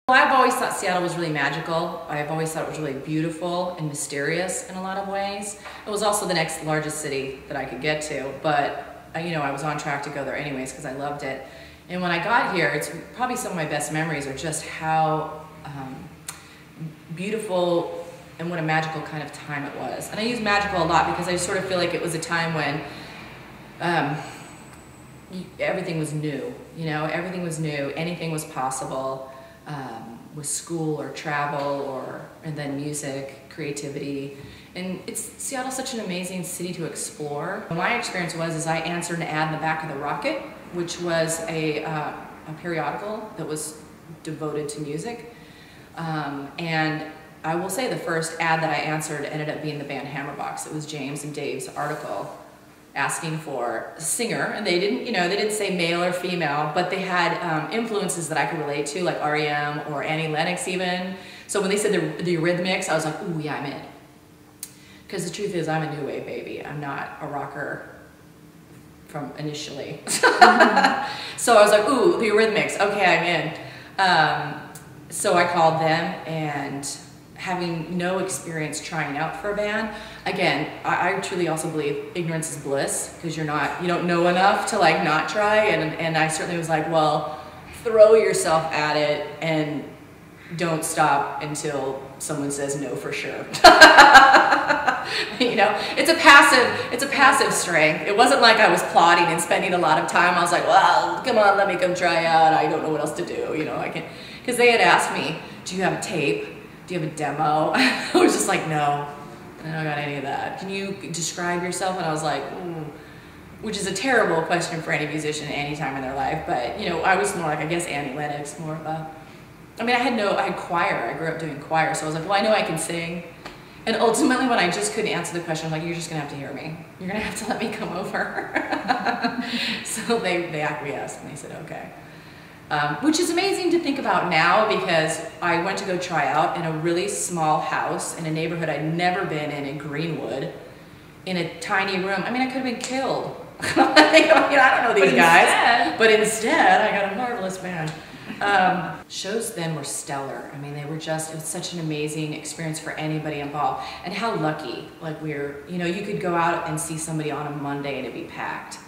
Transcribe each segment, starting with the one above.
Well, I've always thought Seattle was really magical. I've always thought it was really beautiful and mysterious in a lot of ways. It was also the next largest city that I could get to, but you know, I was on track to go there anyways because I loved it. And when I got here, it's probably some of my best memories are just how beautiful and what a magical kind of time it was. And I use magical a lot because I sort of feel like it was a time when everything was new, you know, everything was new, anything was possible. With school or travel and then music, creativity. And Seattle's such an amazing city to explore. My experience is I answered an ad in the back of the Rocket, which was a periodical that was devoted to music. And I will say the first ad that I answered ended up being the band Hammerbox. It was James and Dave's article asking for a singer, and they didn't, you know, they didn't say male or female, but they had influences that I could relate to, like R.E.M. or Annie Lennox even. So when they said the Eurythmics, I was like, ooh, yeah, I'm in. Because the truth is, I'm a new wave baby. I'm not a rocker from initially. So I was like, ooh, the Eurythmics, okay, I'm in. So I called them, and having no experience trying out for a band, again, I truly also believe ignorance is bliss, because you don't know enough to like not try, and I certainly was like, well, throw yourself at it and don't stop until someone says no for sure. You know, it's a passive strength. It wasn't like I was plotting and spending a lot of time. I was like, well, come on, let me come try out. I don't know what else to do, you know, because they had asked me, do you have a tape? Do you have a demo? I was just like, no, I don't got any of that. Can you describe yourself? And I was like, ooh, which is a terrible question for any musician any time in their life. But, you know, I was more like, I guess, Annie Lennox, more of a, I mean, I had choir. I grew up doing choir. So I was like, well, I know I can sing. And ultimately, when I just couldn't answer the question, I'm like, you're just going to have to hear me. You're going to have to let me come over. So they acquiesced, and they said, okay. Which is amazing to think about now, because I went to go try out in a really small house in a neighborhood I'd never been in Greenwood, in a tiny room. I mean, I could have been killed. I don't know these guys. But instead, I got a marvelous band. Shows then were stellar. I mean, it was such an amazing experience for anybody involved. And how lucky, like you know, you could go out and see somebody on a Monday and it'd be packed.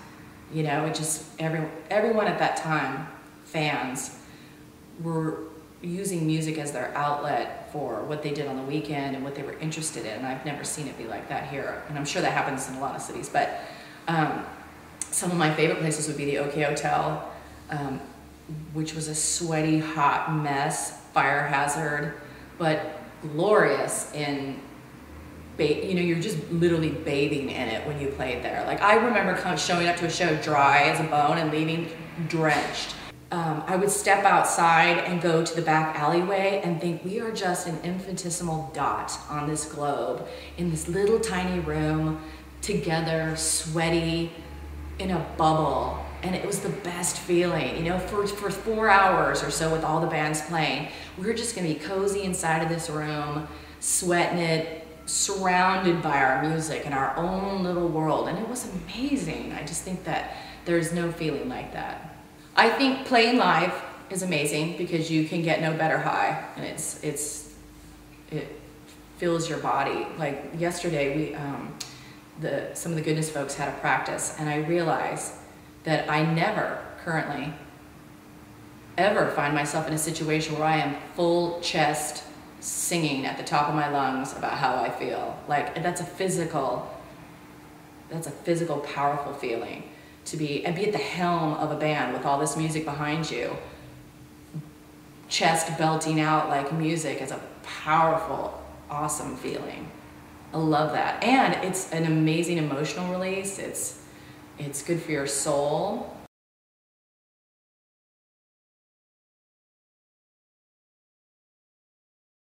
You know, it just, everyone at that time, fans, were using music as their outlet for what they did on the weekend and what they were interested in. And I've never seen it be like that here. And I'm sure that happens in a lot of cities. But some of my favorite places would be the OK Hotel, which was a sweaty, hot mess, fire hazard, but glorious in, you know, you're just literally bathing in it when you played there. Like, I remember showing up to a show dry as a bone and leaving drenched. I would step outside and go to the back alleyway and think, we are just an infinitesimal dot on this globe in this little tiny room together, sweaty, in a bubble. And it was the best feeling, you know, for 4 hours or so with all the bands playing. We were just gonna be cozy inside of this room, sweating it, surrounded by our music and our own little world. And it was amazing. I just think that there's no feeling like that. I think playing live is amazing because you can get no better high, and it fills your body. Like yesterday, some of the Goodness folks had a practice, and I realized that I never currently ever find myself in a situation where I am full chest singing at the top of my lungs about how I feel. Like, that's a physical, powerful feeling. To be at the helm of a band with all this music behind you, chest belting out like music is a powerful, awesome feeling. I love that. And it's an amazing emotional release. It's good for your soul.